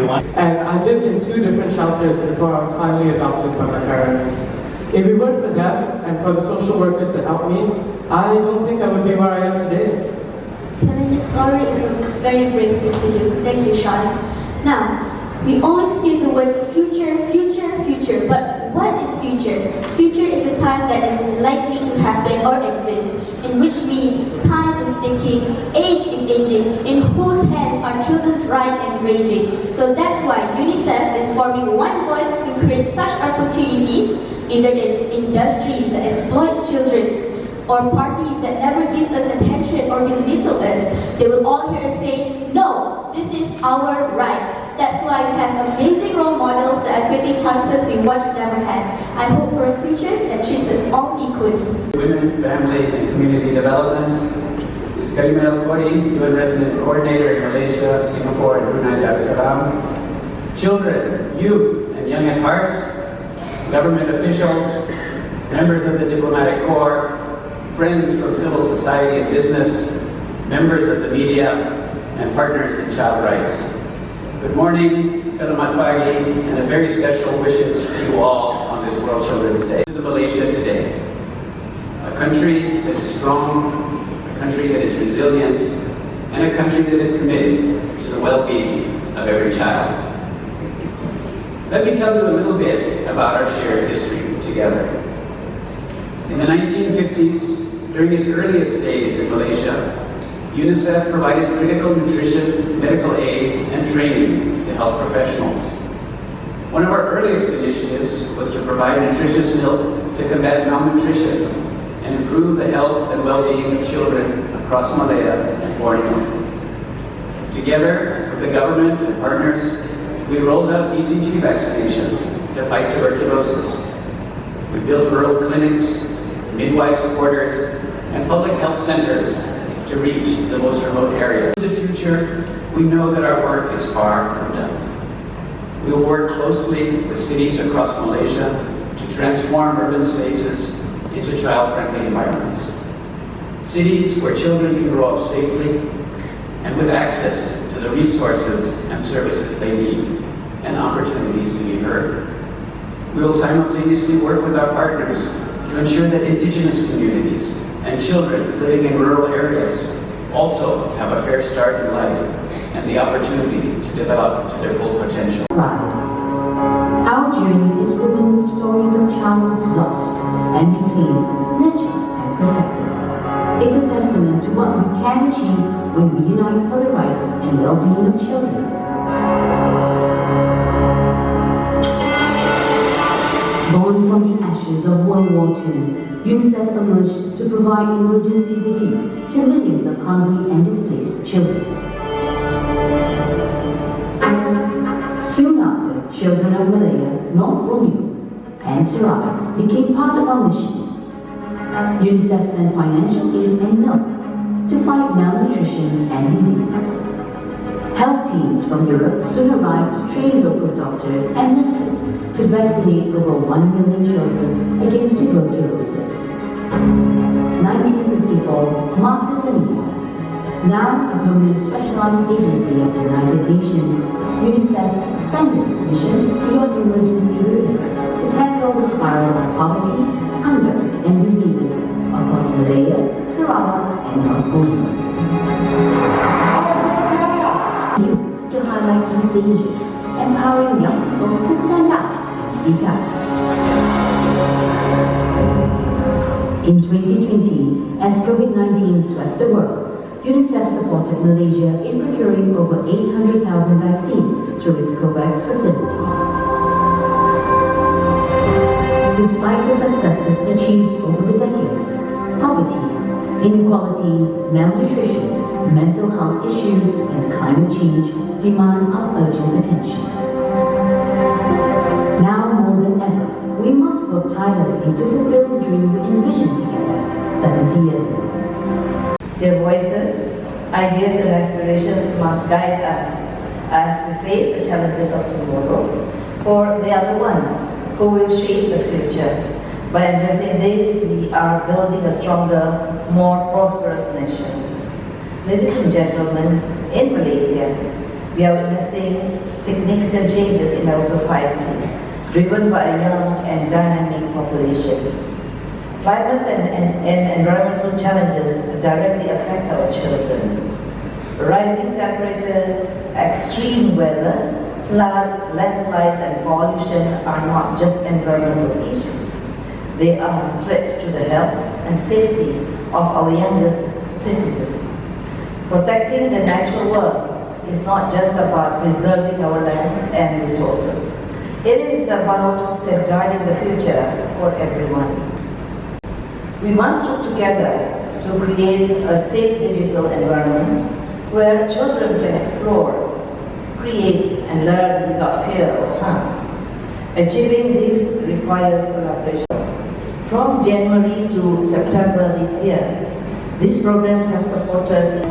everyone. And I lived in 2 different shelters before I was finally adopted by my parents. If it weren't for them and for the social workers that helped me, I don't think I would be where I am today. Telling your story is a very brave thing to do. Thank you, Sean. Now, we always hear the word future, future, future, but what is future? Future is a time that is likely to happen or exist, in which time is ticking, age is aging, in whose hands are children's rights and raging. So that's why UNICEF is forming one voice to create such opportunities, either it's industries that exploits children, or parties that never gives us attention or belittle us. They will all hear us say, no, this is our right. That's why we have amazing role models that are creating chances we once never had. I hope for a future that treats us all equally. Women, Family and Community Development is Karima El-Khoury, UN Resident Coordinator in Malaysia, Singapore and Brunei Darussalam. Children, youth and young at heart, government officials, members of the diplomatic corps, friends from civil society and business, members of the media, and partners in child rights. Good morning, selamat pagi, and a very special wishes to you all on this World Children's Day. To Malaysia today, a country that is strong, a country that is resilient, and a country that is committed to the well-being of every child. Let me tell you a little bit about our shared history together. In the 1950s, during its earliest days in Malaysia, UNICEF provided critical nutrition, medical aid, and training to health professionals. One of our earliest initiatives was to provide nutritious milk to combat malnutrition and improve the health and well-being of children across Malaya and Borneo. Together with the government and partners, we rolled out BCG vaccinations to fight tuberculosis. We built rural clinics, midwives' quarters, and public health centers to reach the most remote areas. In the future, we know that our work is far from done. We will work closely with cities across Malaysia to transform urban spaces into child-friendly environments. Cities where children can grow up safely and with access to the resources and services they need and opportunities to be heard. We will simultaneously work with our partners to ensure that indigenous communities and children living in rural areas also have a fair start in life and the opportunity to develop to their full potential. Our journey is woven with stories of childhoods lost and reclaimed, nurtured and protected. It's a testament to what we can achieve when we unite for the rights and well-being of children. Born from the ashes of World War II, UNICEF emerged to provide emergency relief to millions of hungry and displaced children. Soon after, children of Malaya, North Borneo, and Sarawak became part of our mission. UNICEF sent financial aid and milk to fight malnutrition and disease. Health teams from Europe soon arrived to train local doctors and nurses to vaccinate over 1 million children against tuberculosis. 1954 marked a turning point. Now a permanent specialized agency of the United Nations, UNICEF expanded its mission beyond emergency relief to tackle the spiral of poverty, hunger, and diseases across Malaya, Sarawak, and North Borneo. To highlight these dangers, empowering young people to stand up and speak out. In 2020, as COVID-19 swept the world, UNICEF supported Malaysia in procuring over 800,000 vaccines through its COVAX facility. Despite the successes achieved over the decades, poverty, inequality, malnutrition, mental health issues, and climate change demand our urgent attention. Now more than ever, we must work tirelessly to fulfill the dream we envisioned together 70 years ago. Their voices, ideas and aspirations must guide us as we face the challenges of tomorrow, for they are the ones who will shape the future. By embracing this, we are building a stronger, more prosperous nation. Ladies and gentlemen, in Malaysia, We are witnessing significant changes in our society, driven by a young and dynamic population. Climate and environmental challenges directly affect our children. Rising temperatures, extreme weather, floods, landslides, and pollution are not just environmental issues. They are threats to the health and safety of our youngest citizens. Protecting the natural world is not just about preserving our land and resources. It is about safeguarding the future for everyone. We must work together to create a safe digital environment where children can explore, create, and learn without fear of harm. Achieving this requires collaboration. From January to September this year, these programs have supported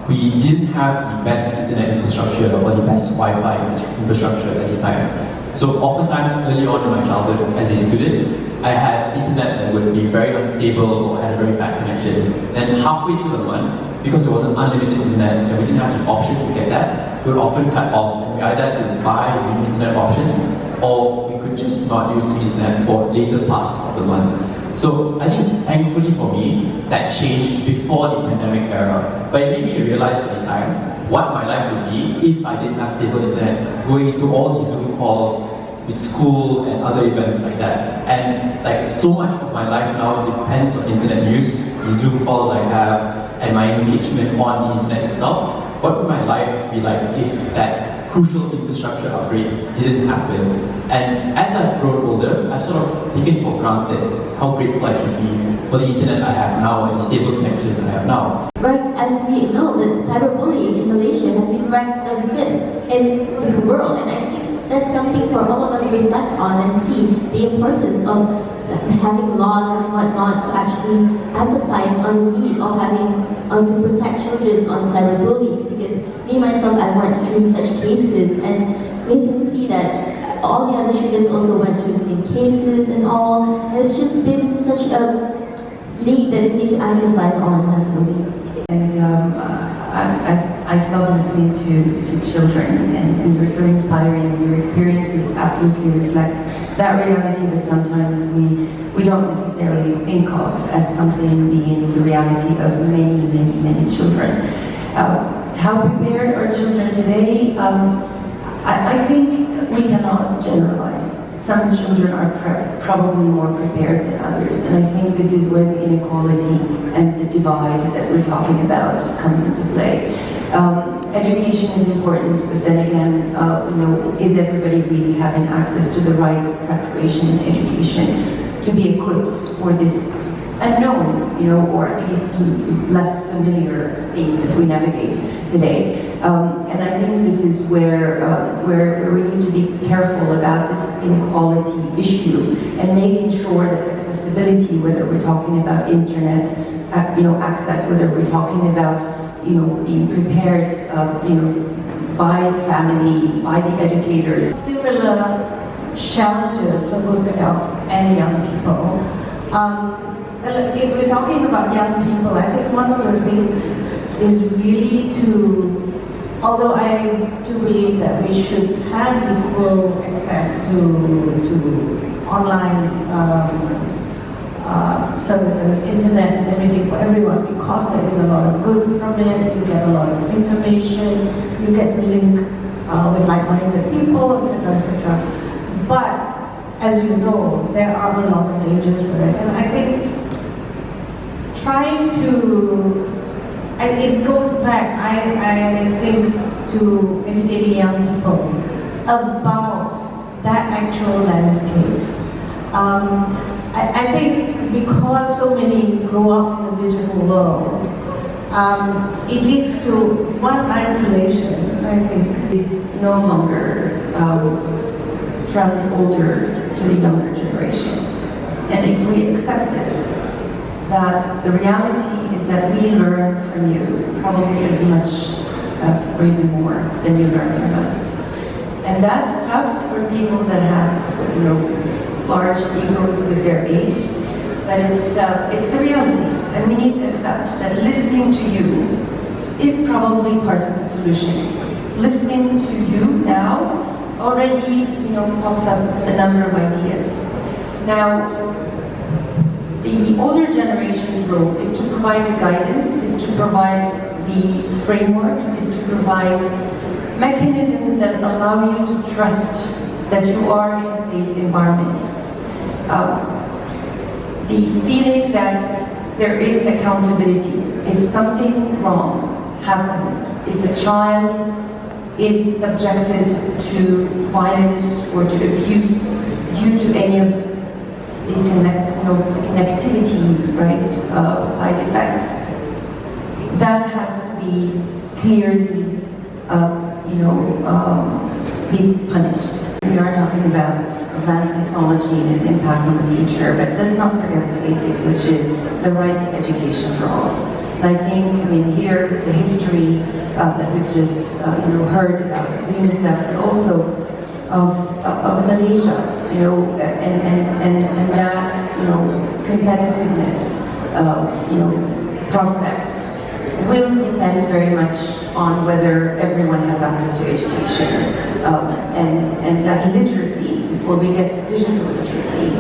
we didn't have the best internet infrastructure or the best Wi-Fi infrastructure at the time. So oftentimes early on in my childhood as a student, I had internet that would be very unstable or had a very bad connection. Then halfway through the month, because it was an unlimited internet and we didn't have the option to get that, we would often cut off and we either had to buy new internet options or we could just not use the internet for later parts of the month. So I think thankfully for me, that changed before the pandemic era. But it made me realize at the time what my life would be if I didn't have stable internet, going into all these Zoom calls with school and other events like that. And like so much of my life now depends on internet use, the Zoom calls I have, and my engagement on the internet itself. What would my life be like if that crucial infrastructure upgrade didn't happen? And as I've grown older, I've sort of taken for granted how grateful I should be for the internet I have now and the stable connection I have now. Right, as we know that cyberbullying in Malaysia has been ranked as good in the world, and I think that's something for all of us to reflect on and see the importance of having laws and whatnot to actually emphasize on the need of having to protect children on cyberbullying. Because me myself, I went through such cases, and we can see that all the other students also went through the same cases and all. And it's just been such a need that we need to emphasize on, definitely. And I love listening to children, and you're so inspiring. Your experiences absolutely reflect that reality that sometimes we don't necessarily think of as something being the reality of many children. How prepared are children today? I think we cannot generalize. Some children are probably more prepared than others, and I think this is where the inequality and the divide that we're talking about comes into play. Education is important, but then again, is everybody really having access to the right preparation and education to be equipped for this unknown, or at least the less familiar space that we navigate today? And I think this is where we need to be careful about this inequality issue and making sure that accessibility, whether we're talking about internet, access, whether we're talking about, being prepared, by the family, by the educators. Similar challenges for both adults and young people. If we're talking about young people, I think one of the things is really although I do believe that we should have equal access to online services, internet and everything for everyone, because there is a lot of good from it, you get a lot of information, you get to link with like-minded people, etc., etc. But as you know, there are a lot of dangers for it, and I think trying to, and it goes back, I think, to educating young people about that actual landscape. I think because so many grow up in the digital world, it leads to one isolation, I think. Is no longer from the older to the younger generation. And if we accept this, that the reality is that we learn from you probably as much or even more than you learn from us. And that's tough for people that have, you know, large egos with their age. But it's the reality, and we need to accept that listening to you is probably part of the solution. Listening to you now already, you know, pops up a number of ideas. Now, the older generation's role is to provide the guidance, is to provide the frameworks, is to provide mechanisms that allow you to trust that you are in a safe environment. The feeling that there is accountability. If something wrong happens, if a child is subjected to violence or to abuse due to any of the connectivity, right, side effects, that has to be clearly, be punished. We are talking about advanced technology and its impact on the future, but let's not forget the basics, which is the right to education for all. And I think, here, the history that we've just, heard about UNICEF, but also of Malaysia, and that, competitiveness, prospects will depend very much on whether everyone has access to education, and that literacy, before we get to digital literacy,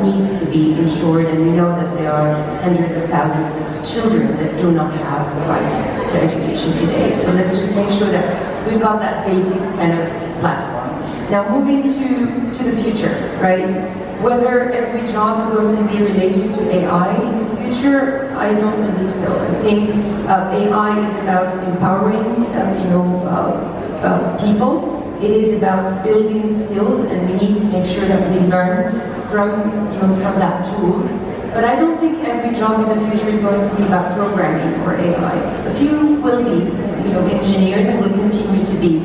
needs to be ensured, and we know that there are hundreds of thousands of children that do not have the right to education today. So let's just make sure that we've got that basic kind of platform. Now, moving to the future, right? Whether every job is going to be related to AI in the future, I don't believe so. I think AI is about empowering, people. It is about building skills, and we need to make sure that we learn from that tool. But I don't think every job in the future is going to be about programming or AI. A few will be, engineers, and will continue to be.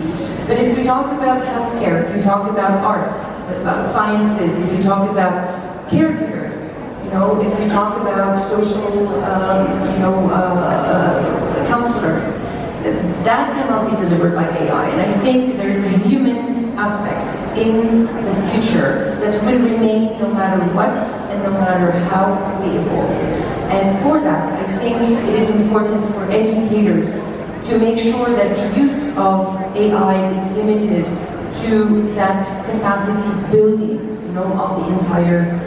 But if we talk about healthcare, if we talk about arts, about sciences, if we talk about caregivers, if we talk about social, counselors, that cannot be delivered by AI. And I think there's a human aspect in the future that will remain no matter what and no matter how we evolve. And for that, I think it is important for educators to make sure that the use of AI is limited to that capacity building, of the entire,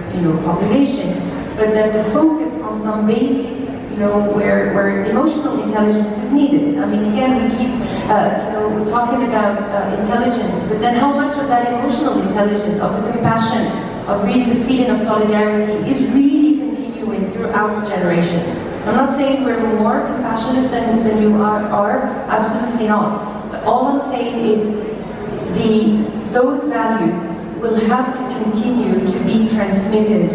population, but that the focus on some basic, where emotional intelligence is needed. I mean, again, we keep, talking about intelligence, but then how much of that emotional intelligence, of the compassion, of really the feeling of solidarity is really continuing throughout generations? I'm not saying we're more compassionate than you are, absolutely not. But all I'm saying is those values will have to continue to be transmitted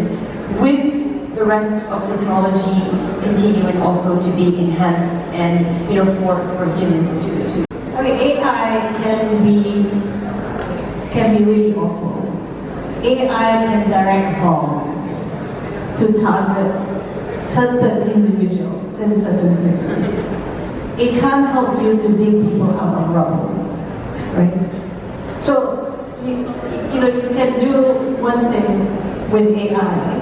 with the rest of technology continuing also to be enhanced and, for humans to. AI can be really awful. AI can direct bombs to target certain individuals in certain places. It can't help you to dig people out of rubble, right? So, you can do one thing with AI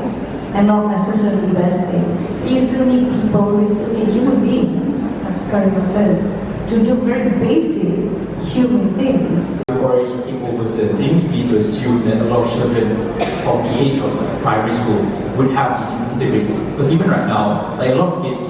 and not necessarily the best thing. You still need people, you still need human beings, as Karima says, to do very basic human things. Already think over certain things, we need to assume that a lot of children from the age of primary school would have these things integrated. Because even right now, a lot of kids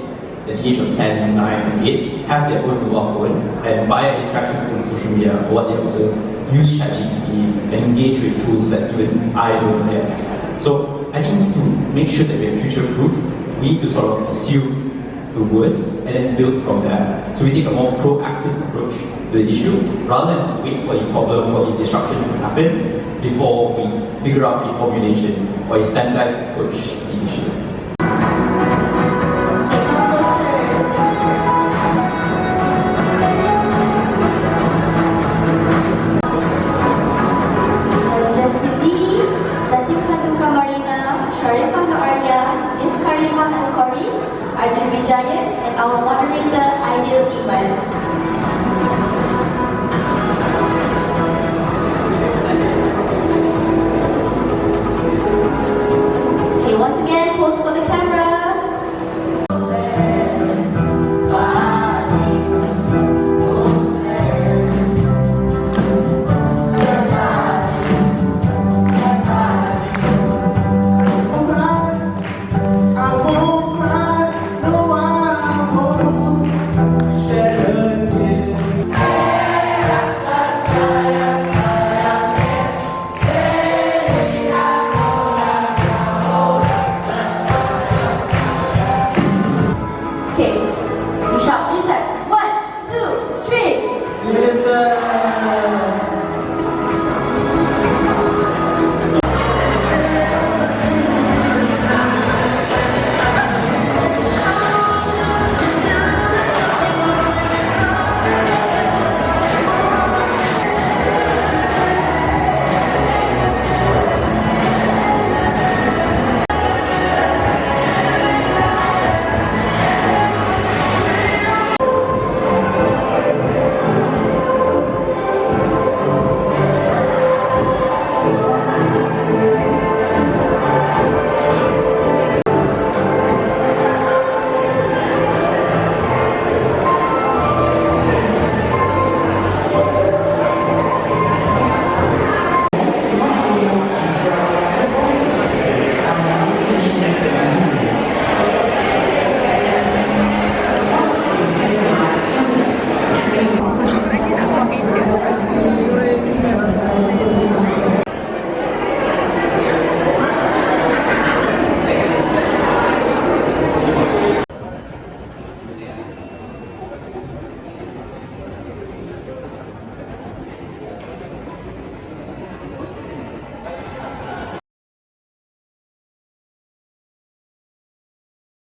at the age of 10, 9, and 8 have their own mobile phone, and via interactions on social media, what they also use ChatGPT and engage with tools that even I don't have. So I think to make sure that we're future-proof, we need to sort of assume the worst and then build from there. So we take a more proactive approach to the issue rather than wait for the problem or the disruption to happen before we figure out a formulation or a standardized approach to the issue. Reimagine, and our moderator, Ideal Iman.